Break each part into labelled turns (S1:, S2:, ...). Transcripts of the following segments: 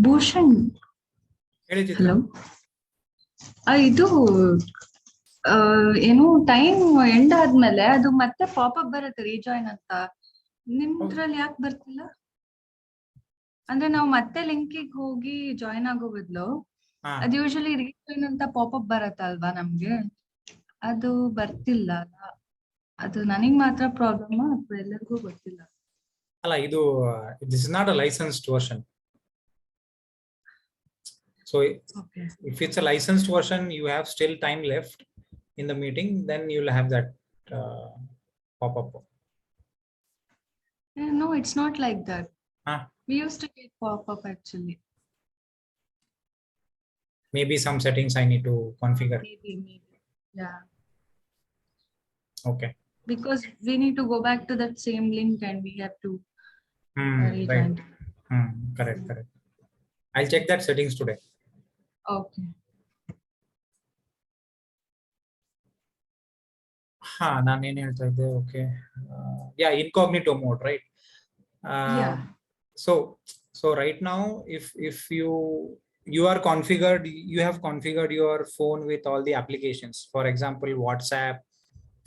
S1: ಭೂಷಣ್
S2: ಹೇಳಿ ಚಿತ್ರ.
S1: ಹಲೋ. ಇದು ಏನು ಟೈಮ್ ಎಂಡ್ ಆದ್ಮೇಲೆ ಅದು ಮತ್ತೆ ಪಾಪಪ್ ಬರುತ್ತೆ ರೀಜಾಯಿನ್ ಅಂತ. ನಿಮ್ದ್ರಲ್ಲಿ ಯಾಕೆ ಬರ್ತಿಲ್ಲ? ಅಂದ್ರೆ ನಾವು ಮತ್ತೆ ಲಿಂಕಿಗೆ ಹೋಗಿ ಜಾಯಿನ್ ಆಗೋ ಬದಲು ಅದು ಯೂಶಲಿ ರೀಜಾಯಿನ್ ಅಂತ ಪಾಪಪ್ ಬರತ್ತಲ್ವಾ ನಮ್ಗೆ, ಅದು ಬರ್ತಿಲ್ಲ ಅಲ್ಲ. ಅದು ನನಗ್ ಮಾತ್ರ ಪ್ರಾಬ್ಲಮ್ ಅಥವಾ ಎಲ್ಲರಿಗೂ ಗೊತ್ತಿಲ್ಲ?
S2: ಅಲ್ಲ, ಇದು this is not a licensed version. So
S1: Okay.
S2: if it's a licensed version, you have still time left in the meeting, then you'll have that pop-up.
S1: No, it's not like that.
S2: Huh?
S1: We used to get pop-up actually.
S2: Maybe some settings I need to configure.
S1: Maybe. Yeah.
S2: Okay.
S1: Because we need to go back to that same link and we have to rejoin.
S2: Right. Correct. I'll check that settings today.
S1: Okay.
S2: ನಾನೇನ್ ಹೇಳ್ತಾ ಇದ್ದೆ? Okay. Yeah, incognito mode, right?
S1: Yeah.
S2: So right now, if you are configured, you have configured your phone with all the applications. For example, WhatsApp,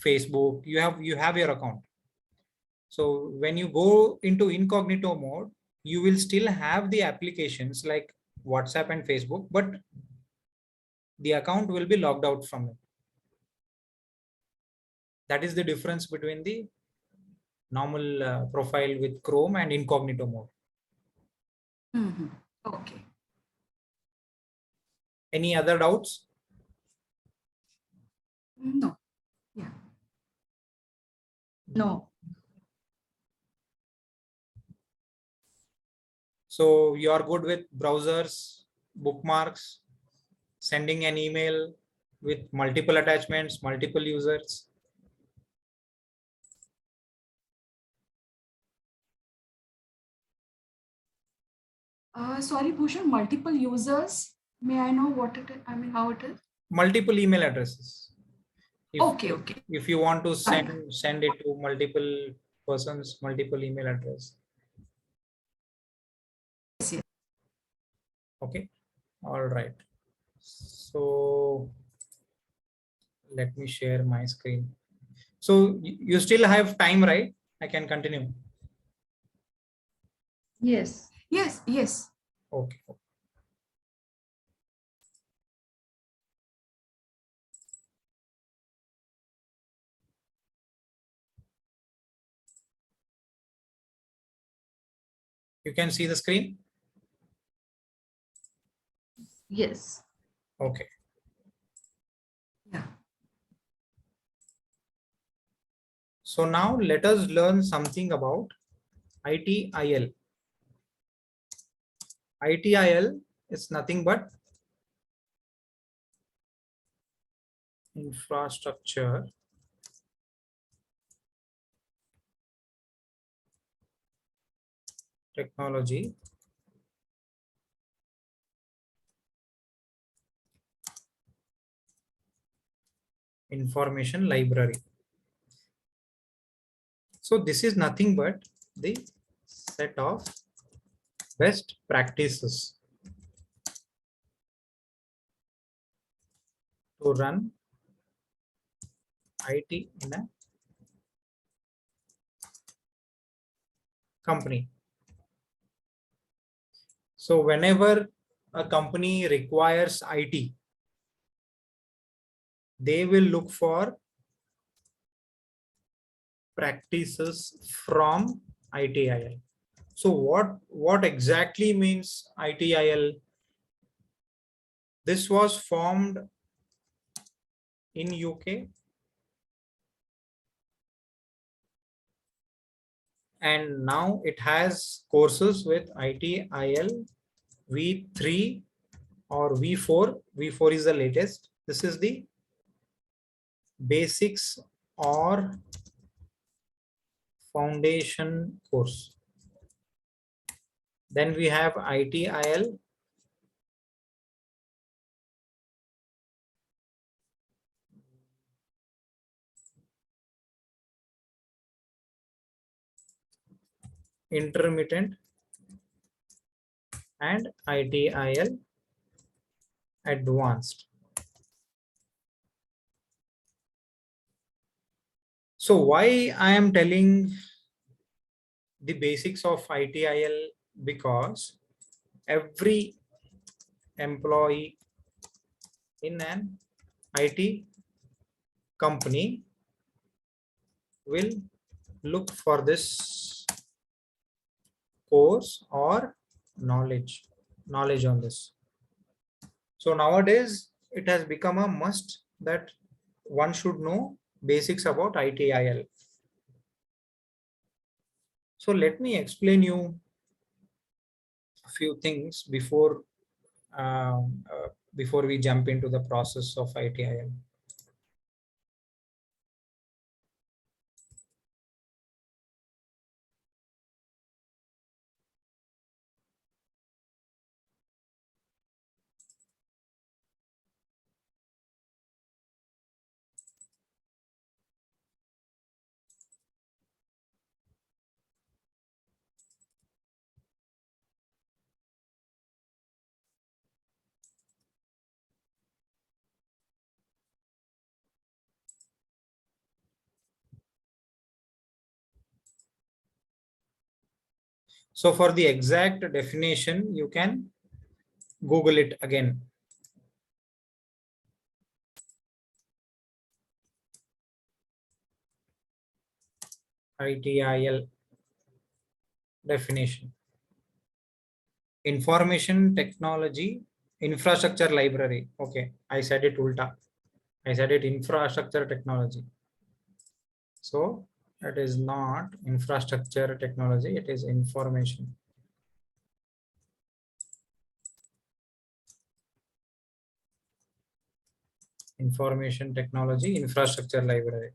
S2: Facebook, you have your account. So when you go into incognito mode, you will still have the applications like WhatsApp and Facebook, but the account will be logged out from it. That is the difference between the normal profile with Chrome and incognito mode.
S1: Okay.
S2: Any other doubts?
S1: No. Yeah. No.
S2: So you are good with browsers, bookmarks, sending an email with multiple attachments, multiple users?
S3: Sorry, Bhushan, multiple users. May I know what it is? I mean, how it is?
S2: Multiple email addresses.
S3: Okay.
S2: If you want to send it to multiple persons, multiple email address.
S3: Yes.
S2: Okay. All right. So let me share my screen. So you still have time, right? I can continue.
S1: Yes.
S2: Okay. You can see the screen?
S1: Yes.
S2: Okay.
S3: Yeah.
S2: So now let us learn something about ITIL. ITIL is nothing but infrastructure technology information library. So this is nothing but the set of best practices to run IT in a company. So whenever a company requires IT, they will look for practices from ITIL. So what exactly means ITIL? This was formed in UK and now it has courses with ITIL V3 or V4. V4 is the latest. This is the basics or foundation course. Then we have ITIL intermittent and ITIL advanced. So why I am telling the basics of ITIL? Because every employee in an IT company will look for this course or knowledge on this. So nowadays it has become a must that one should know basics about ITIL. So let me explain you a few things before we jump into the process of ITIL. So for the exact definition, you can Google it again. ITIL definition. Information technology infrastructure library. Okay, I said it ulta. I said it infrastructure technology. So it is not infrastructure technology, it is information. Information technology infrastructure library.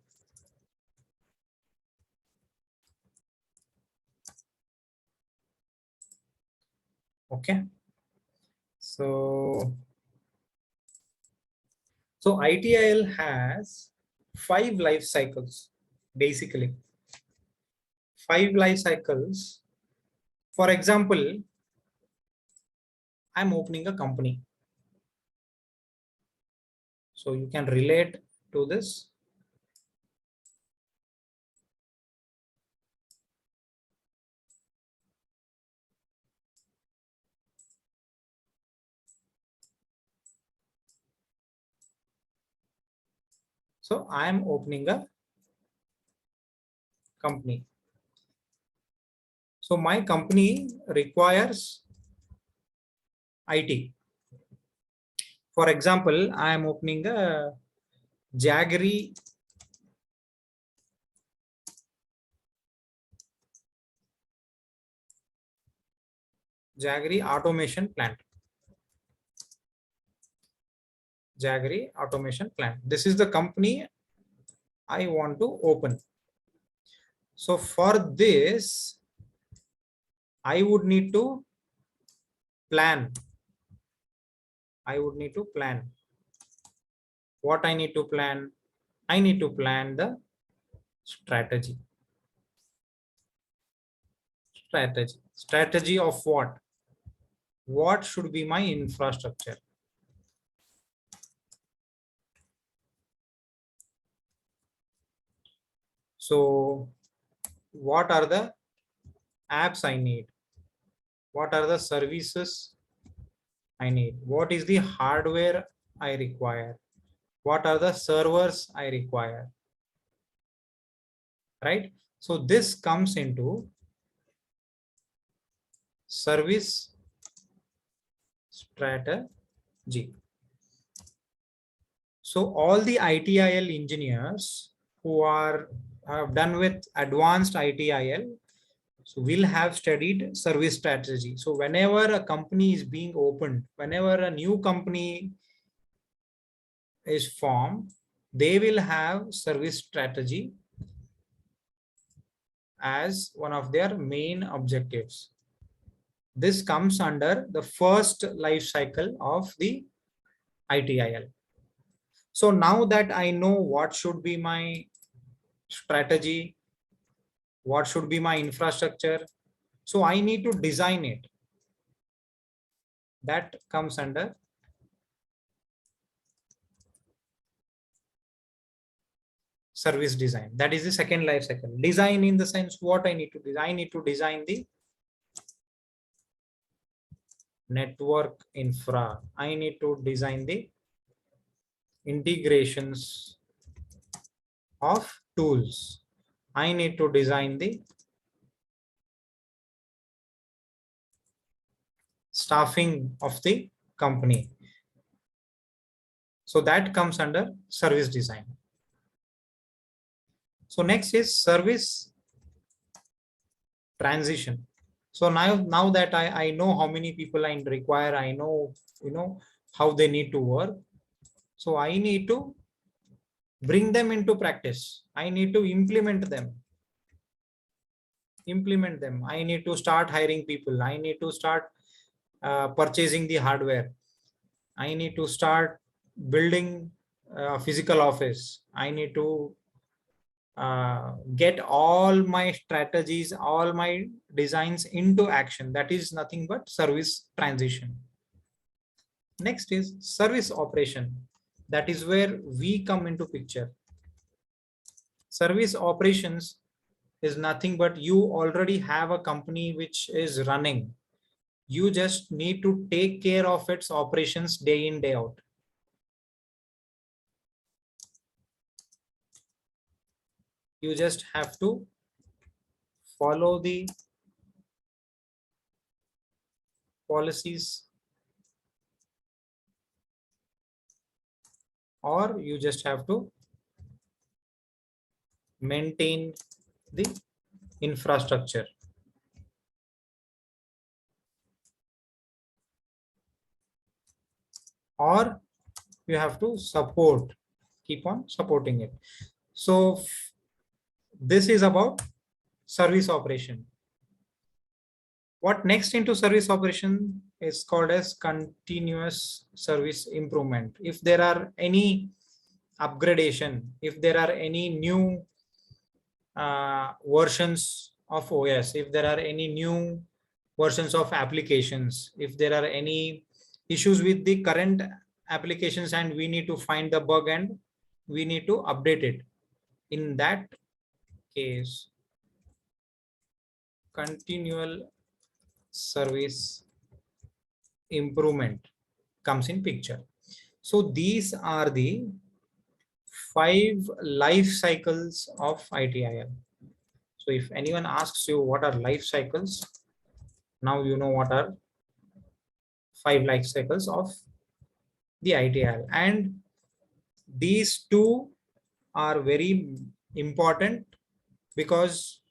S2: Okay. So ITIL has 5 life cycles, basically. 5 life cycles. For example, I'm opening a company. So you can relate to this. So I am opening a company. So my company requires IT. For example, I am opening a Jaggery automation plant. Jaggery automation plant. This is the company I want to open. So for this, I would need to plan. I would need to plan. What I need to plan? I need to plan the strategy. Strategy of what? What should be my infrastructure? So what are the apps I need? What are the services I need? What is the hardware I require? What are the servers I require? Right? So this comes into service strategy. So all the ITIL engineers who have done with advanced ITIL, so we'll have studied service strategy. So whenever a company is being opened, whenever a new company is formed, they will have service strategy as one of their main objectives. This comes under the first life cycle of the ITIL. So now that I know what should be my strategy, what should be my infrastructure, so I need to design it. that comes under service design. That is the second life cycle. Design in the sense what I need to design. I need to design the network infra. I need to design the integrations of tools. I need to design the staffing of the company. So that comes under service design. So next is service transition. So now that I know how many people I require, I know, how they need to work. So I need to bring them into practice. I need to implement them. I need to start hiring people. I need to start purchasing the hardware. I need to start building a physical office. I need to get all my strategies, all my designs into action. That is nothing but service transition. Next is service operation. That is where we come into picture. Service operations is nothing but you already have a company which is running. You just need to take care of its operations day in, day out. You just have to follow the policies, or you just have to maintain the infrastructure. Or you have to keep on supporting it. So this is about service operation. What next into service operation is called as continuous service improvement. If there are any upgradation, if there are any new versions of OS, if there are any new versions of applications, if there are any issues with the current applications and we need to find the bug and we need to update it, in that case continual service improvement comes in picture. So these are the 5 life cycles of ITIL. So if anyone asks you what are life cycles, now you know what are 5 life cycles of the ITIL. And these two are very important because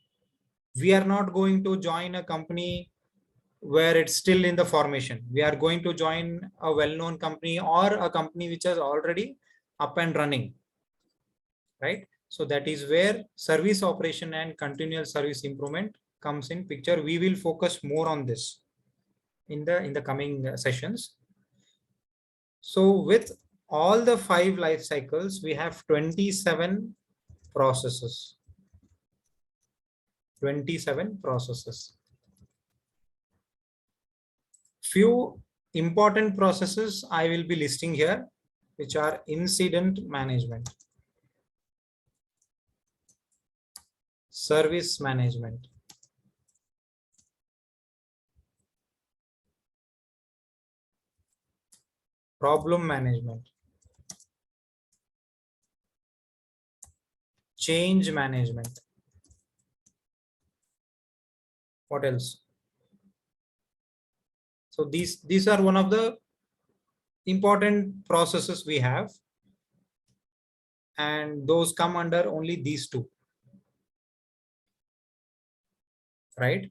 S2: we are not going to join a company where it's still in the formation. We are going to join a well-known company or a company which is already up and running, right? So that is where service operation and continual service improvement comes in picture. We will focus more on this in the coming sessions. So with all the 5 life cycles, we have 27 processes. 27 processes. Few important processes I will be listing here, which are incident management, service management, problem management, change management. What else? So these are one of the important processes we have, and those come under only these 2, right?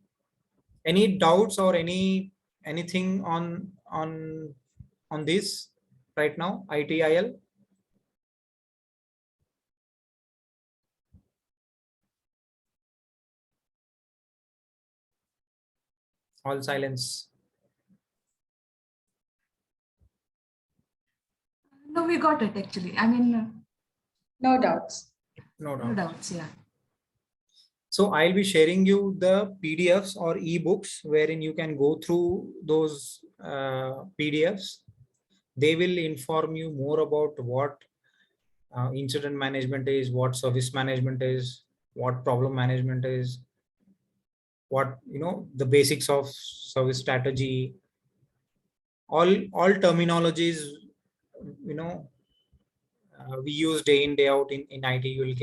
S2: Any doubts or anything on this right now? ITIL. All silence.
S3: No, we got it actually. I mean, no doubts.
S2: No
S3: No
S2: doubt.
S3: doubts, yeah.
S2: So I'll be sharing you the PDFs or ebooks wherein you can go through those PDFs. They will inform you more about what incident management is, what service management is, what problem management is, what, the basics of service strategy, all terminologies, we use day in day out in IT. You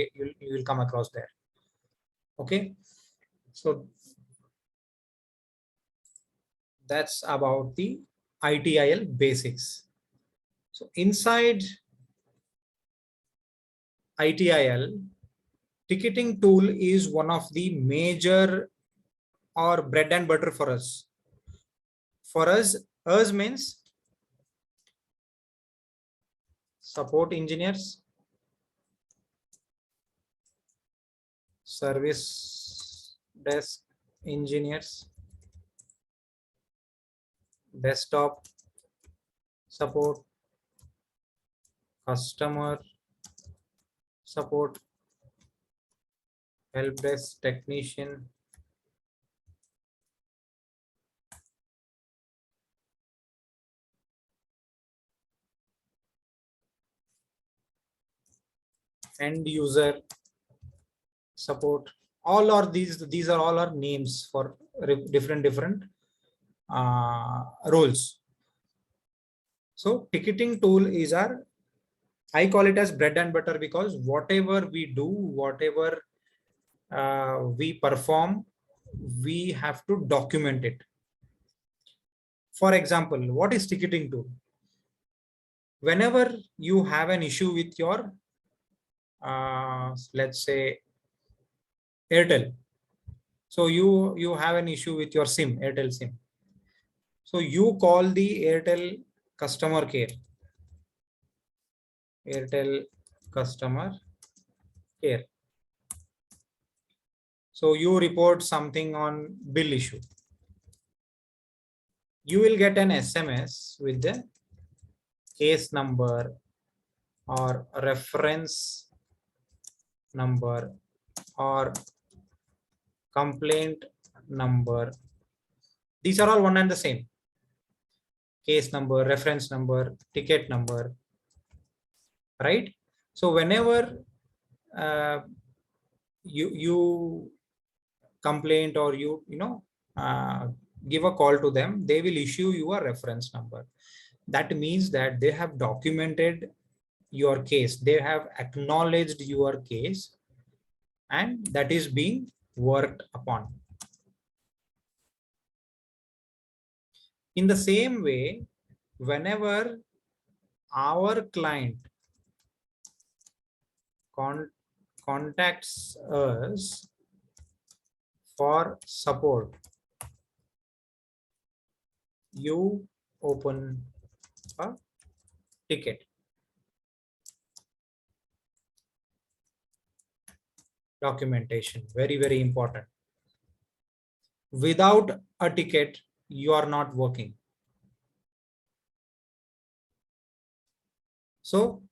S2: will come across there. Okay, so that's about the ITIL basics. So inside ITIL, ticketing tool is one of the major or bread and butter for us. For us means support engineers, service desk engineers, desktop support, customer support, help desk technician, end user support. All are these are all our names for different roles. So ticketing tool is I call it as bread and butter, because whatever we do, whatever we perform, we have to document it. For example, what is ticketing tool? Whenever you have an issue with your let's say Airtel, so you have an issue with your SIM, Airtel SIM. So you call the Airtel customer care, Airtel customer care. So you report something on bill issue. You will get an SMS with the case number or reference number or complaint number. These are all one and the same. Case number, reference number, ticket number, right? So whenever you complaint or you give a call to them, they will issue you a reference number. That means that they have documented your case, they have acknowledged your case, and that is being worked upon. In the same way, whenever our client contacts us for support, you open a ticket. Documentation, very important. Without a ticket, you are not working. So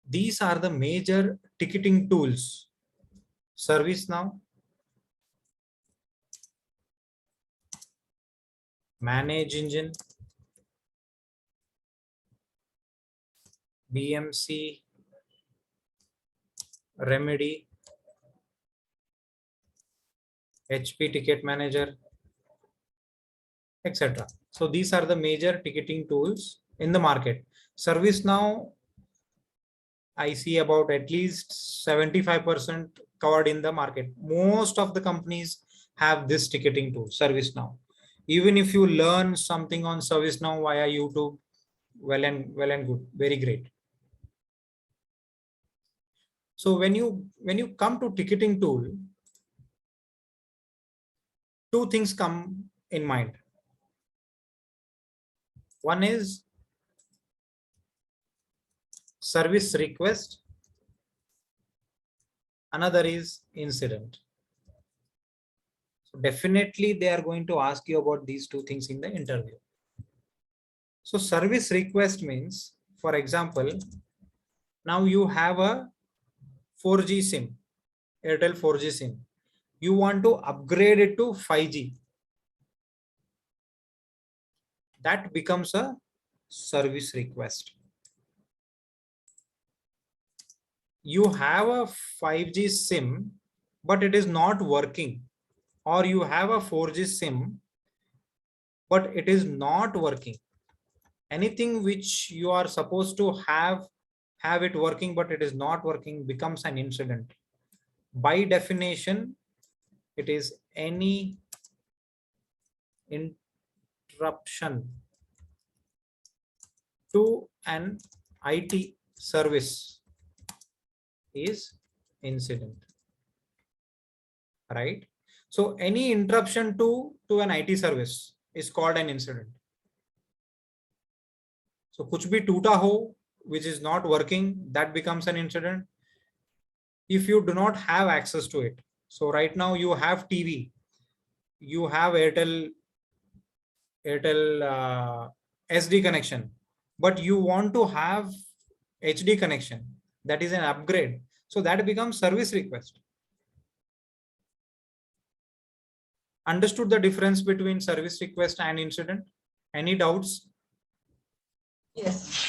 S2: these are the major ticketing tools: ServiceNow, Manage Engine, BMC, Remedy, HP Ticket Manager, etc. So these are the major ticketing tools in the market. ServiceNow, I see about at least 75% covered in the market. Most of the companies have this ticketing tool, ServiceNow. Even if you learn something on ServiceNow via YouTube, well and good, very great. So when you come to ticketing tool, two things come in mind. One is service request, another is incident. So definitely they are going to ask you about these two things in the interview. So service request means, for example, now you have a 4G SIM. Airtel 4G SIM. You want to upgrade it to 5G. That becomes a service request. You have a 5G SIM, but it is not working. Or you have a 4G SIM, but it is not working. Anything which you are supposed to have it working, but it is not working, becomes an incident. By definition, it is any interruption to an IT service is incident, right? So any interruption to an IT service is called an incident. So kuch bhi toota ho, which is not working, that becomes an incident. If you do not have access to it. So right now you have TV, you have Airtel SD connection, but you want to have HD connection. That is an upgrade. So that becomes service request. Understood the difference between service request and incident? Any doubts?
S4: Yes.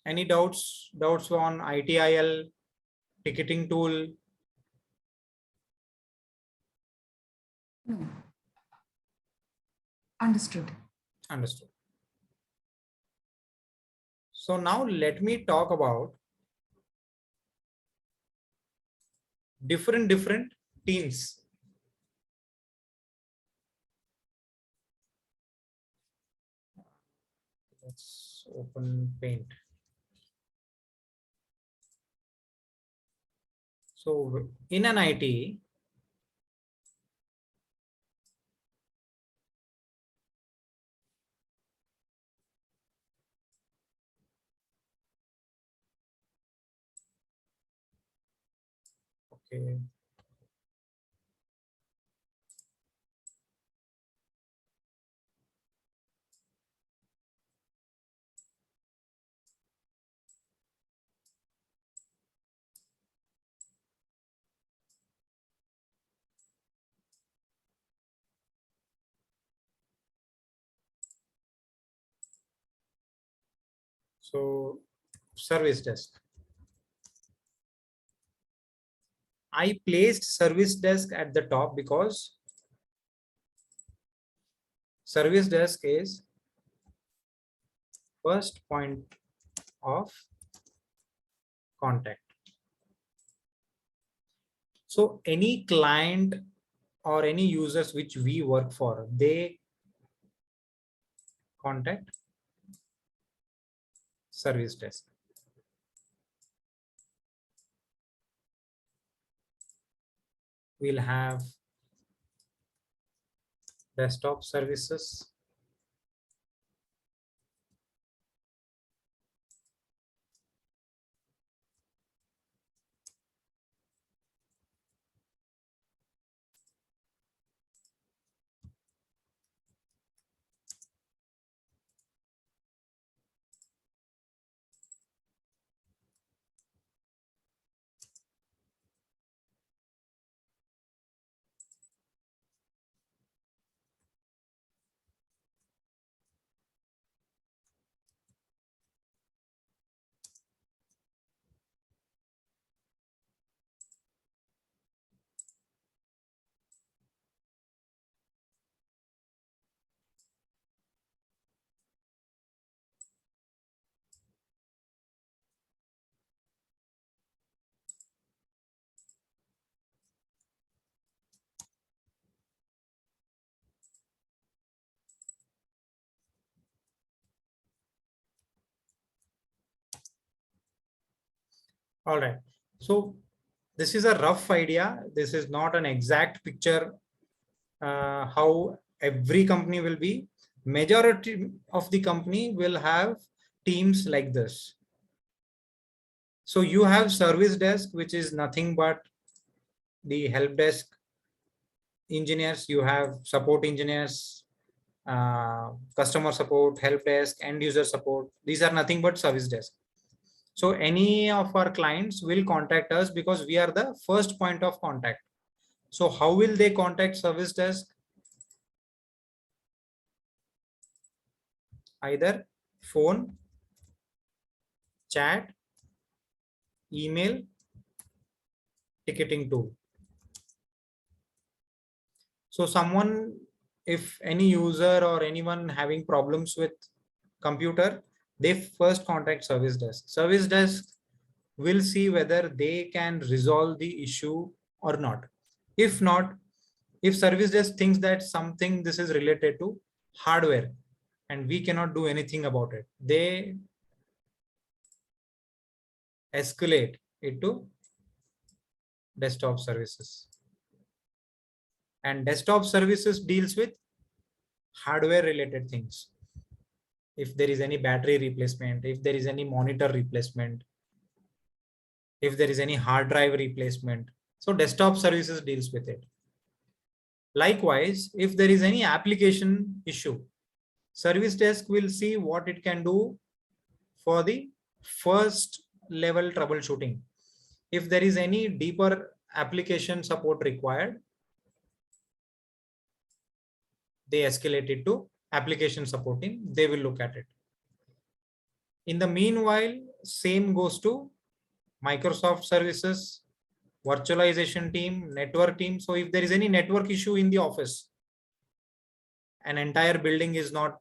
S2: Any doubts on ITIL, ticketing tool?
S3: No. Understood.
S2: Understood. So now let me talk about different teams. Let's open Paint. So in an IT, okay. So service desk. I placed service desk at the top because service desk is first point of contact. So any client or any users which we work for, they contact service desk. We'll have desktop services. All right. So this is a rough idea. This is not an exact picture how every company will be. Majority of the company will have teams like this. So you have service desk, which is nothing but the help desk engineers. You have support engineers, customer support, help desk, end user support. These are nothing but service desk. So any of our clients will contact us because we are the first point of contact. So how will they contact service desk? Either phone, chat, email, ticketing tool. So someone, if any user or anyone having problems with computer, they first contact service desk. Service desk will see whether they can resolve the issue or not. If not, if service desk thinks that something this is related to hardware and we cannot do anything about it, they escalate it to desktop services. And desktop services deals with hardware related things. If there is any battery replacement, if there is any monitor replacement, if there is any hard drive replacement. So desktop services deals with it. Likewise, if there is any application issue, service desk will see what it can do for the first level troubleshooting. If there is any deeper application support required, they escalate it to application supporting, they will look at it. In the meanwhile, same goes to Microsoft services, virtualization team, network team. So if there is any network issue in the office, an entire building is not,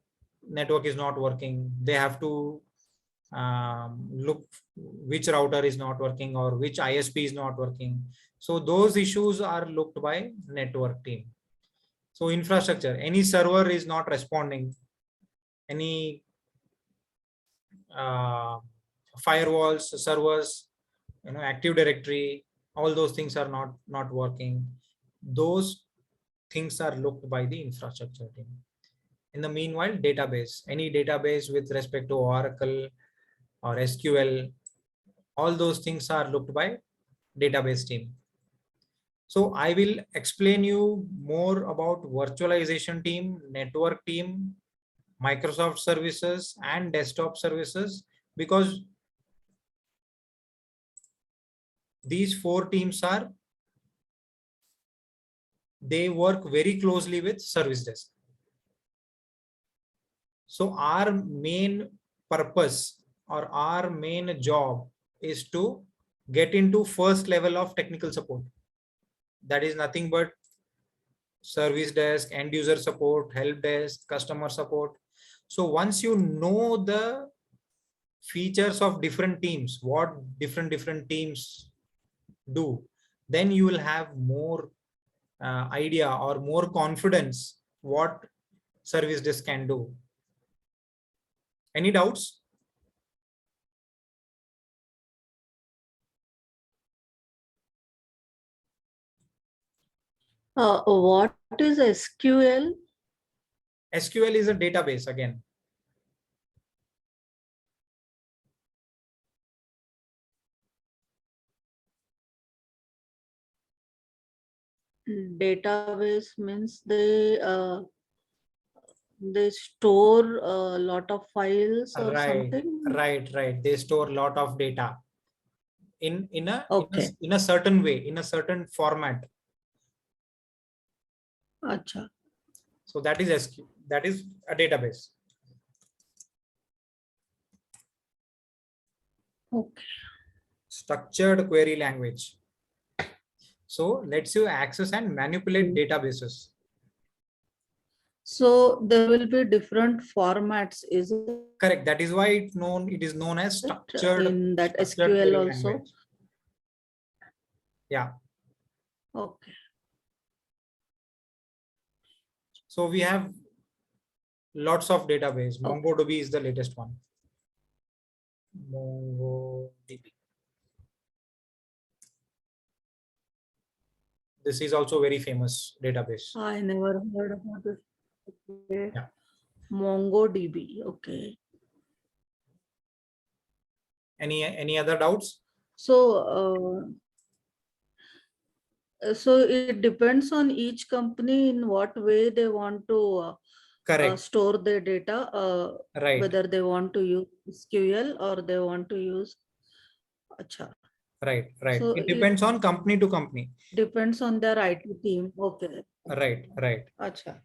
S2: network is not working, they have to look which router is not working or which ISP is not working. So those issues are looked by network team. So infrastructure, any server is not responding, any firewalls, servers, Active Directory, all those things are not working. Those things are looked by the infrastructure team. In the meanwhile, database, any database with respect to Oracle or SQL, all those things are looked by database team. So I will explain you more about virtualization team, network team, Microsoft services and desktop services, because these four teams they work very closely with service desk. So our main purpose or our main job is to get into first level of technical support. That is nothing but service desk, end user support, help desk, customer support. So once you know the features of different teams, what different teams do, then you will have more idea or more confidence what service desk can do. Any doubts?
S4: What is SQL?
S2: SQL is a database again.
S4: Database means they store a lot of files or
S2: Right,
S4: something.
S2: right. They store a lot of data in
S4: Okay.
S2: a certain way, in a certain format.
S4: Acha.
S2: So that is SQL. That is a database.
S4: Okay.
S2: Structured query language. So lets you access and manipulate databases.
S4: So there will be different formats, is it?
S2: Correct. That is why it is known as structured
S4: In that
S2: structured
S4: SQL
S2: query
S4: also.
S2: language. Yeah.
S4: Okay.
S2: So we have lots of database.
S4: Okay.
S2: MongoDB is the latest one. MongoDB. This is also very famous database.
S4: I never heard about this. Okay.
S2: Yeah.
S4: MongoDB. Okay.
S2: Any other doubts?
S4: So so it depends on each company in what way they want to
S2: Correct.
S4: store their data,
S2: Right.
S4: whether they want to use SQL or they want to use. Acha.
S2: Right. Right.
S4: So
S2: It depends on company to company.
S4: depends on their IT team. Okay.
S2: Right. Right.
S4: Acha.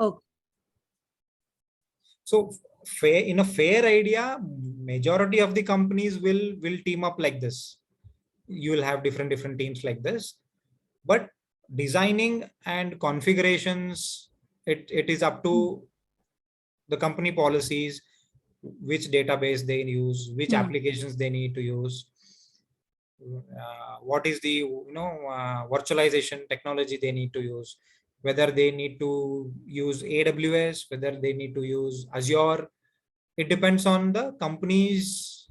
S4: Okay.
S2: So fair, in a fair idea, majority of the companies will team up like this. You will have different teams like this, but designing and configurations, it is up to the company policies, which database they use, which applications they need to use, what is the virtualization technology they need to use, whether they need to use AWS, whether they need to use Azure. It depends on the company's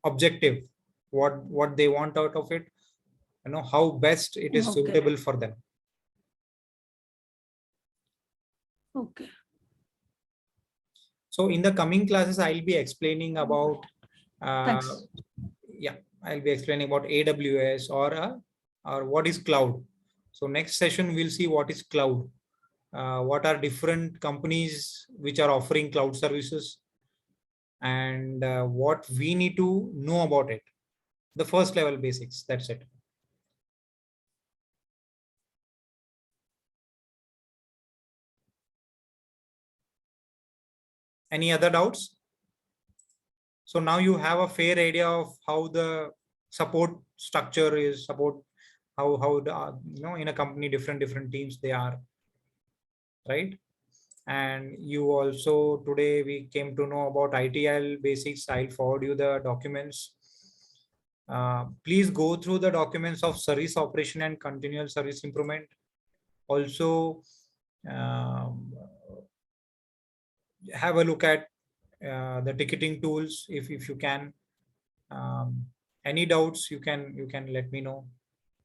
S2: objective, what they want out of it, how best it is
S4: Okay.
S2: suitable for them.
S4: Okay.
S2: So in the coming classes, I'll be explaining about
S4: Thanks.
S2: I'll be explaining about AWS or what is cloud. So next session we'll see what is cloud, what are different companies which are offering cloud services, and what we need to know about it. The first level basics, that's it. Any other doubts? So now you have a fair idea of how the support structure is, how the, in a company, different teams they are, right? And you also, today we came to know about ITIL basics. I'll forward you the documents. Please go through the documents of service operation and continual service improvement. Also, have a look at the ticketing tools if you can. Any doubts, you can let me know.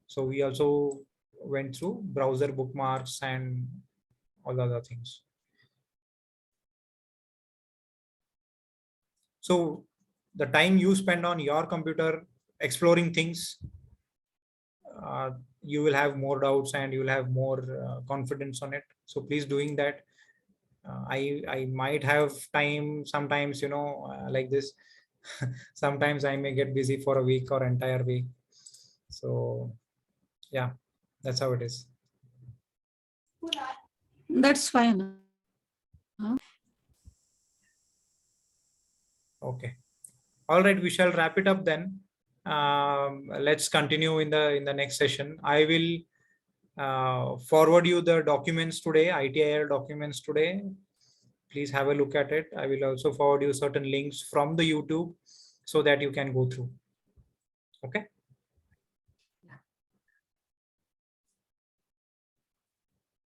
S2: So we also went through browser bookmarks and all the other things. So the time you spend on your computer exploring things, you will have more doubts and you will have more confidence on it. So please doing that. I might have time sometimes, like this. Sometimes I may get busy for a week or entire week. So yeah, that's how it is.
S4: That's fine.
S2: Okay. All right, we shall wrap it up then. Let's continue in the next session. I will forward you the documents today, ITIL documents today. Please have a look at it. I will also forward you certain links from the YouTube so that you can go through. Okay.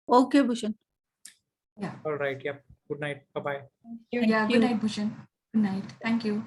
S4: Okay, Bhushan.
S3: Yeah.
S2: All right. Yep. Good night. Bye-bye.
S3: Yeah. Good night, Bhushan. Good night. Thank you.